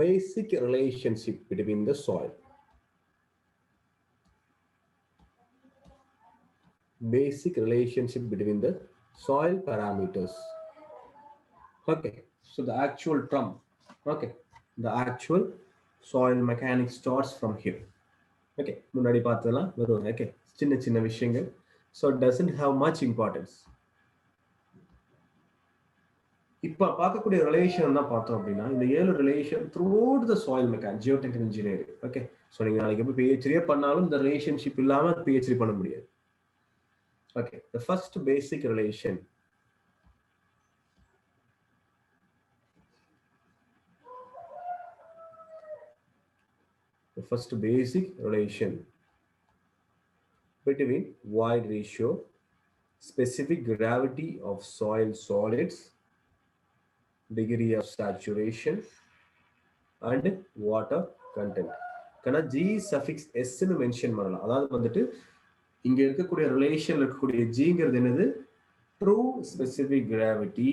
basic relationship between the soil. Basic relationship between the soil parameters. Okay, so the actual term. Okay, the actual soil mechanics starts from here. Okay, முன்னாடி பார்த்ததெல்லாம் வரும். Okay, சின்ன சின்ன விஷயங்கள். So it doesn't have much importance. இப்போ பார்க்கக்கூடிய relation தான் பார்த்தோம் அப்படின்னா இந்த 7 relation throughout the soil mechanics geotech engineering. Okay, so நீங்கள் நாளைக்கு எப்போ பிஹெச்டியே பண்ணாலும் இந்த ரிலேஷன்ஷிப் இல்லாமல் பிஹெச்டி பண்ண முடியாது. Okay, the first basic relation between void ratio, specific gravity of soil solids, degree of saturation and water content. Kana G suffix S னு mention பண்ணலாம். அதாவது வந்துட்டு இங்க இருக்கக்கூடிய ரிலேஷன்ல இருக்கக்கூடிய ஜிங்கிறது என்னது? True specific gravity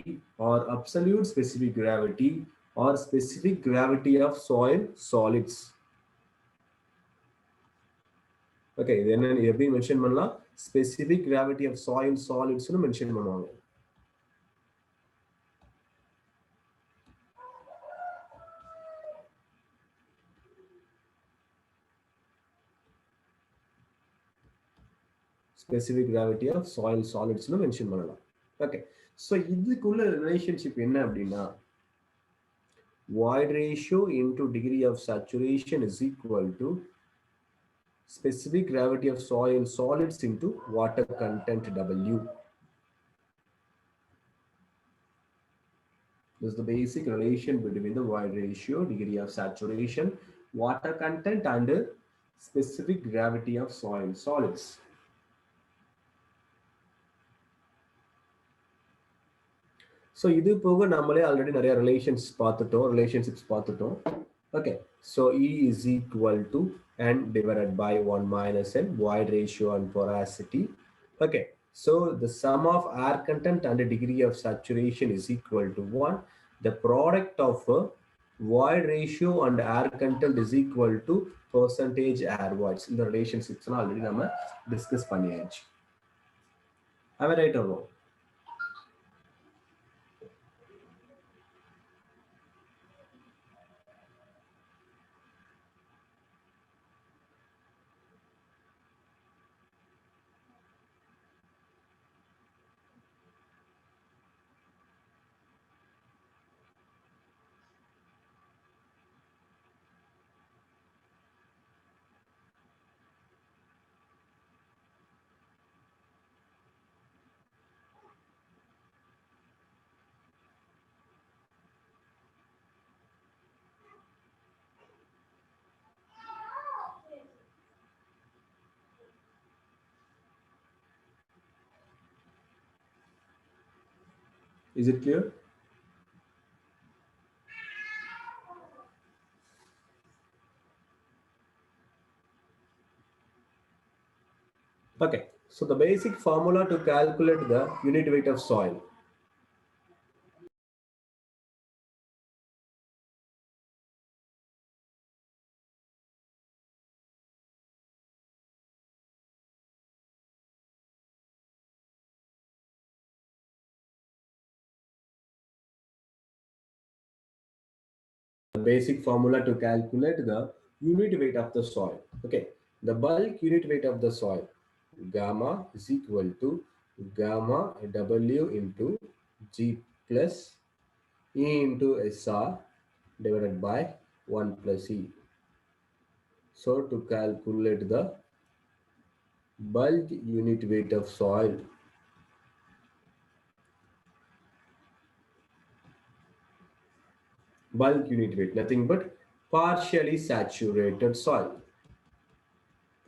or absolute specific gravity or specific gravity of soil solids. Okay, இது என்ன எப்படி மென்ஷன் பண்ணலாம்? ஸ்பெசிபிக் கிராவிட்டி ஆஃப் சாயில் சாலிட்ஸ்னு மென்ஷன் பண்ணுவாங்க. ஸ்பெசிபிக் கிராவிட்டி ஆஃப் சாயில் சாலிட்ஸ்னு மென்ஷன் பண்ணலாம். ஓகே, ஸோ இதுக்குள்ள ரிலேஷன்ஷிப் என்ன அப்படின்னா void ratio into degree of saturation is equal to specific gravity of soil solids into water content W. This is the basic relation between the void ratio, degree of saturation, water content and specific gravity of soil solids. So இது போக நம்மளே already நிறைய relationships பார்த்துட்டோம். Okay, so E is equal to N divided by 1 minus N, void ratio and porosity. Okay, so the sum of air content and the degree of saturation is equal to 1. The product of void ratio and air content is equal to percentage air voids. இந்த relationships already நம்ம discuss பண்ணியாச்சு. Am I right or wrong? Is it clear? Okay, so the basic formula to calculate the unit weight of soil. The basic formula to calculate the unit weight of the soil. Okay, the bulk unit weight of the soil, gamma is equal to gamma W into G plus E into SR divided by 1 plus E. So to calculate the bulk unit weight of soil, bulk unit weight, nothing but partially saturated soil.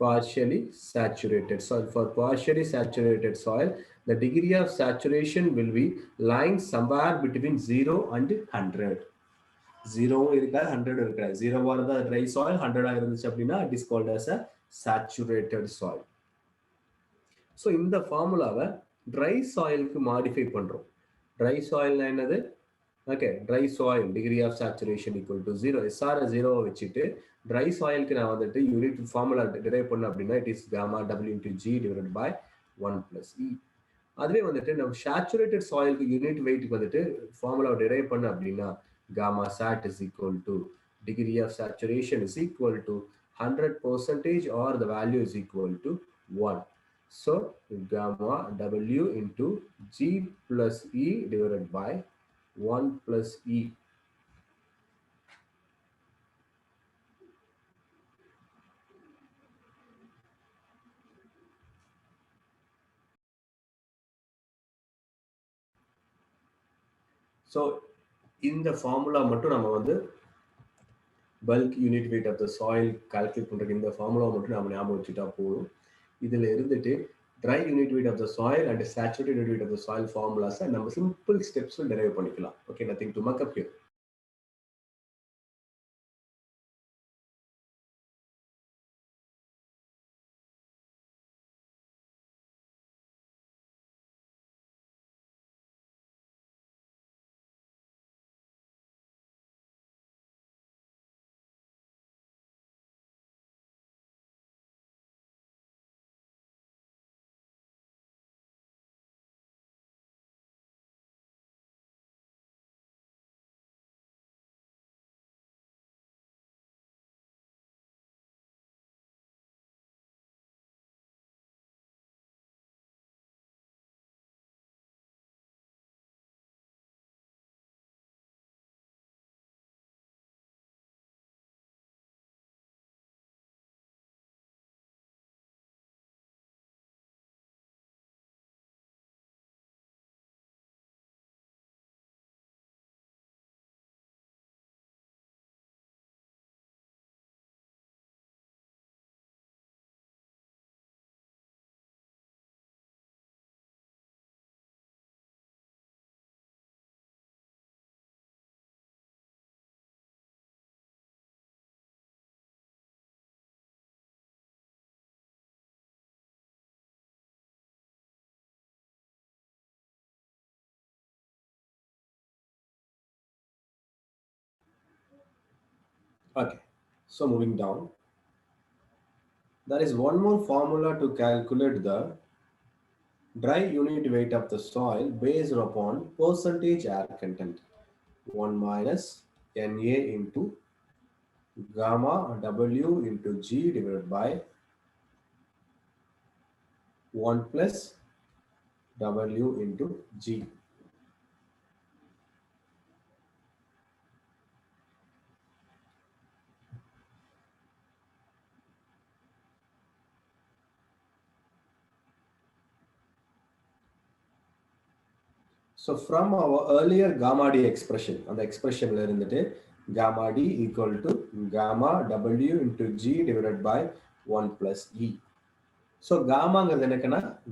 Partially saturated soil. For partially saturated soil, the degree of saturation will be lying somewhere between 0 and 100. 0 irukka 100 irukka. 0 varada dry soil, 100 irundhuchu appadina it is called as a saturated soil. So இந்த ஃபார்முலாவை dry சாயிலுக்கு modify பண்ணுறோம். Dry சாயில்னா என்னது? Okay, dry soil degree of saturation equal to 0. S R 0 வச்சுட்டு try சாயிலுக்கு நான் வந்துட்டு unit formula derive பண்ண அப்படின்னா it is gamma W into G divided by 1 plus E. அதுவே வந்துட்டு நம்ம சேச்சுரேட்டட் சாயிலுக்கு யூனிட் வெயிட்டுக்கு வந்துட்டு ஃபார்முலா டிரைவ் பண்ண அப்படின்னா gamma sat is equal to degree of saturation is equal to 100% or the value is equal to 1. So gamma W into G plus E divided by 1 plus E. So இந்த formula மட்டும் நம்ம வந்து bulk unit weight of the soil calculate பண்ணுறதுக்கு இந்த formula மட்டும் நம்ம ஞாபகம் வச்சுட்டா போதும். இதில் இருந்துட்டு dry unit weight of the soil and saturated unit weight of the soil ஃபார்முலாஸை நம்ம சிம்பிள் ஸ்டெப்ஸில் டெரைவ் பண்ணிக்கலாம். Okay, nothing to muck up here. Okay, so moving down, there is one more formula to calculate the dry unit weight of the soil based upon percentage air content. 1 minus Na into gamma W into G divided by 1 plus W into G. So from our earlier gamma D expression, on the expression gamma D equal to gamma W into G divided by 1 plus E. So gamma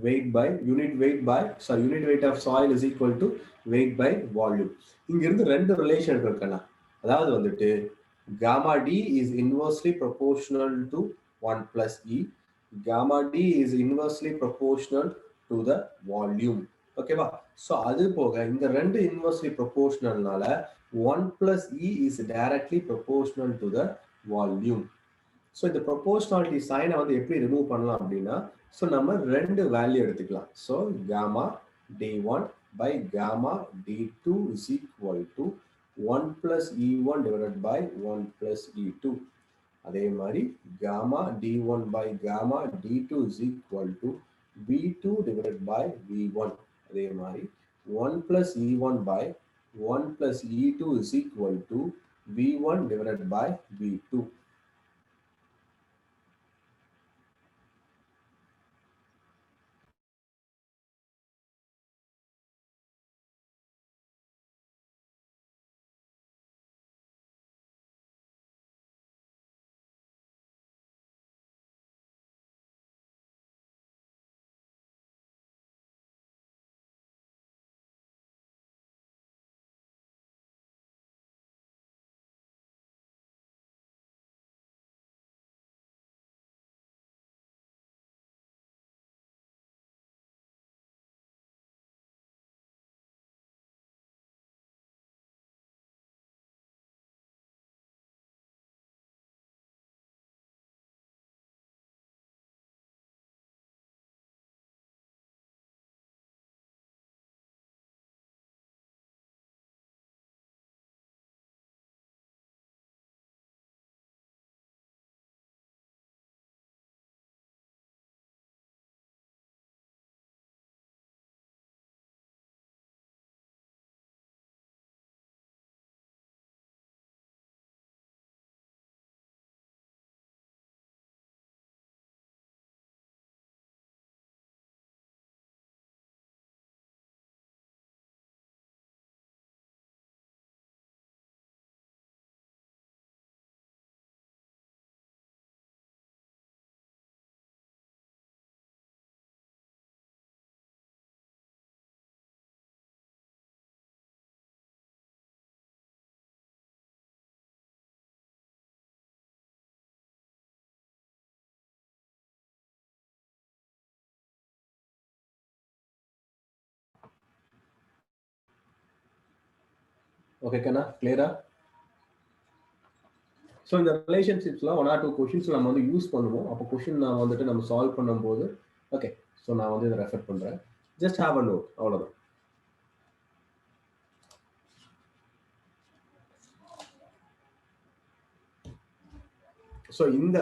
weight by unit weight of soil is equal to weight by volume. இங்கிருந்து ரெண்டு relation இருக்குன்னா, அதாவது வந்துட்டு gamma D is inversely proportional to 1 plus E. Gamma D is inversely proportional to the volume. ஓகேவா? So அது போக இந்த ரெண்டு இன்வெர்ஸ்லி ப்ரொபோர்ஷனல்னால 1 plus E is directly proportional to the volume. So இந்த ப்ரொபோர்ஷனாலிட்டி சைனை வந்து எப்படி ரிமூவ் பண்ணலாம் அப்படின்னா, ஸோ நம்ம ரெண்டு வேல்யூ எடுத்துக்கலாம். So gamma D1 by gamma D2 is equal to 1 plus E1 divided by 1 plus E2. அதே மாதிரி gamma D1 by gamma D2 is equal to V2 divided by V1. அதே மாதிரி 1 plus E1 by 1 plus E2 is equal to V1 divided by V2. Okay, kana clear? So இந்த ரிலேஷன்ஷிப்ஸ்ல 1 or 2 questions நம்ம வந்து use பண்ணுவோம். அப்போ question நான் வந்துட்டு நம்ம சால்வ் பண்ணும்போது ஓகே ஸோ நான் வந்து இதை ரெஃபர் பண்றேன். ஜஸ்ட் ஹேவ் அ நோட், அவ்வளவுதான். ஸோ இந்த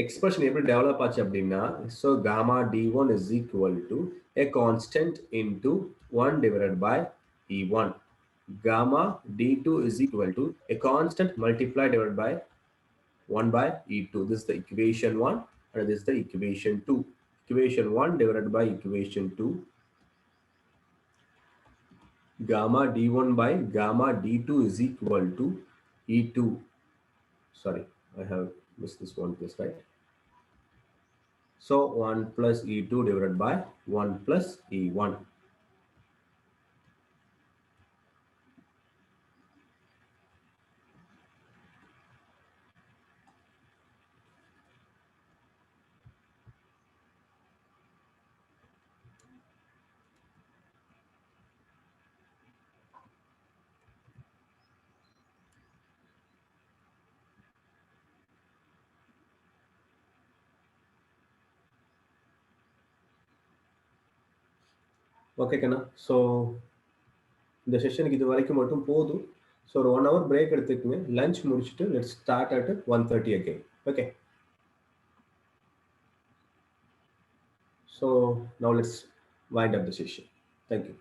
எக்ஸ்பிரஷன் எப்படி டெவலப் ஆச்சு அப்படின்னா, so gamma d1 is equal to a constant into 1 divided by e1. Gamma d2 is equal to a constant multiplied divided by 1 by e2. This is the equation 1 and this is the equation 2. Equation 1 divided by equation 2. Gamma d1 by gamma d2 is equal to e2. Sorry, I have missed this one place, right? So 1 plus e2 divided by 1 plus e1. Okay, Kana. So இந்த செஷனுக்கு இது வரைக்கும் மட்டும் போதும். So ஒரு 1 hour break எடுத்துக்கங்க. Lunch முடிச்சுட்டு let's start at 1:30 again. Okay. So now let's wind up the session. Thank you.